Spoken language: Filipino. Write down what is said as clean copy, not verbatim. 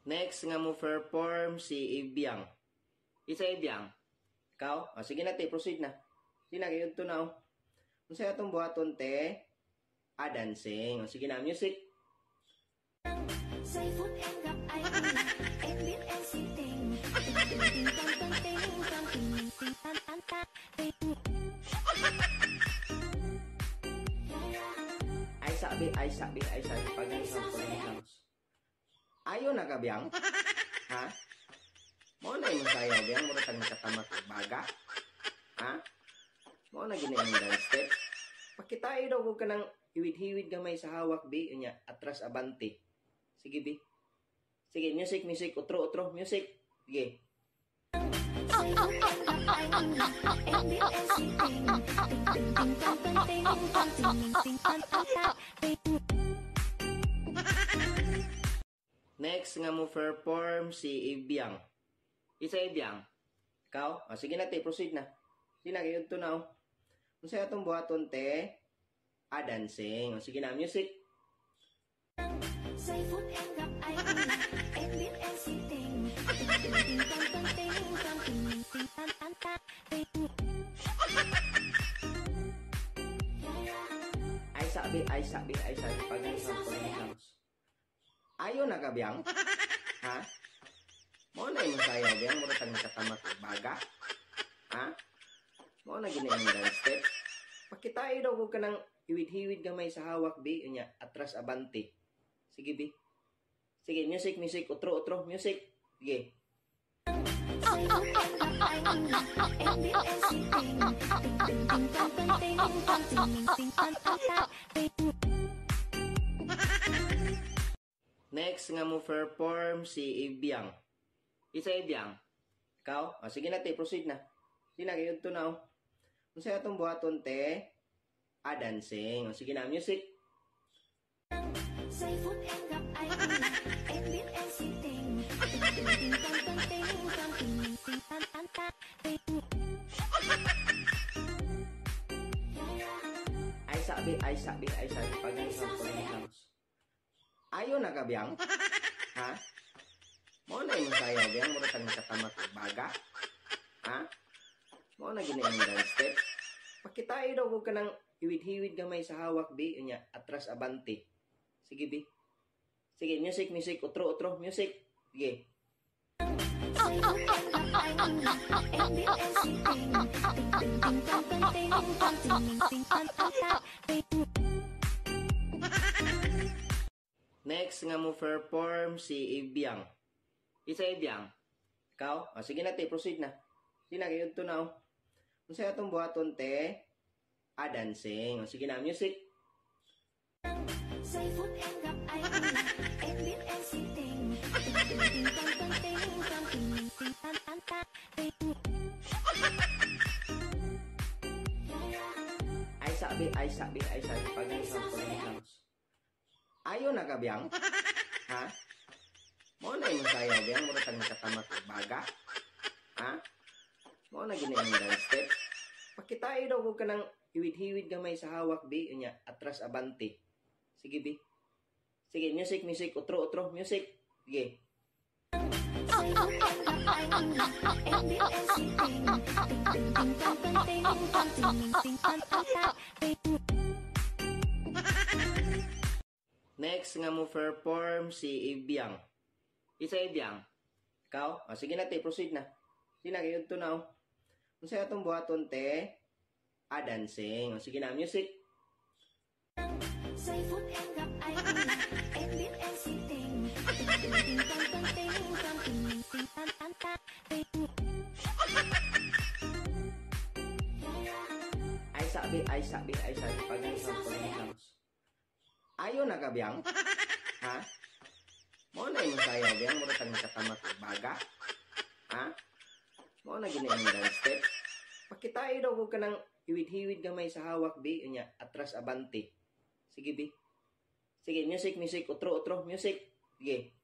Next nga mo perform si Ibiang. Isa Ibiang. Ikaw? Sige na te, proceed na. Sige na, kayo ito na o. Kung sa'yo itong buhaton te, dancing. Sige na, music. Ay sabi, pag-isang pag-isang. Ayaw na ka, Biyang? Ha? Mo na yung sayaw, Biyang? Mura kang nakatamat baga? Ha? Mo na gina yung dance step? Pakitayo daw kung ka ng hiwid-hiwid gamay sa hawak, Bi. Unya, atras abante. Sige, Bi. Sige, music. Utro, music. Sige. Next nga mo perform si Ibiang. Isa Ibiang. Ikaw? Sige na te, proceed na. Sige na, kayo ito na o. Kung sa'yo itong buhaton te, dancing. Sige na, music. Ay sabi, pag-isang pag-isang. Ayaw na ka, Biyang? Ha? Mo na yung sayaw, Biyang? Mura kang nakatamat baga? Ha? Mo na gina yung dance step? Pakitayo daw kung ka ng hiwid-hiwid gamay sa hawak, Bi. Unya, atras abante. Sige, Bi. Sige, music. Utro, music. Sige. Next nga mo perform si Ibiang. Isa Ibiang. Ikaw? Sige na te, proceed na. Sige na, kayo ito na o. Kung sa'yo itong buhaton te, dancing. Sige na, music. Ay sabi, pag-isang pag-isang. Ayaw na ka, Biyang? Ha? Mo na yung sayaw, Biyang? Mura kang nakatamat baga? Ha? Mo na gina yung dance step? Pakitayo daw kung ka ng hiwid-hiwid gamay sa hawak, Bi. Unya, atras abante. Sige, Bi. Sige, music. Utro, music. Sige. Next nga mo perform si Ibiang. Isa Ibiang. Ikaw? Sige na te, proceed na. Sige na, kayo ito na o. Kung sa'yo itong buhaton te, dancing. Sige na, music. Ay sabi, pag-isang pag-isang. Ayaw na ka, Biyang? Ha? Mo na yung sayaw, Biyang? Mura kang nakatamat baga? Ha? Mo na gina yung dance step? Pakitayo daw kung ka ng hiwid-hiwid gamay sa hawak, Bi. Unya, atras abante. Sige, Bi. Sige, music. Utro, music. Sige. Next nga mo perform si Ibiang. Isa Ibiang. Ikaw? Sige na te, proceed na. Sige na, kayo ito na o. Kung sa'yo itong buhaton te, dancing. Sige na, music. Ay sabi, pag-isang pag-isang. Ayaw na ka, Biyang? Ha? Mo na yung sayaw, Biyang? Mura kang nakatamat baga? Ha? Mo na gina yung dance step? Pakitayo daw kung ka ng hiwid-hiwid gamay sa hawak, Bi. Unya, atras abante. Sige, Bi. Sige, music. Utro, music. Sige.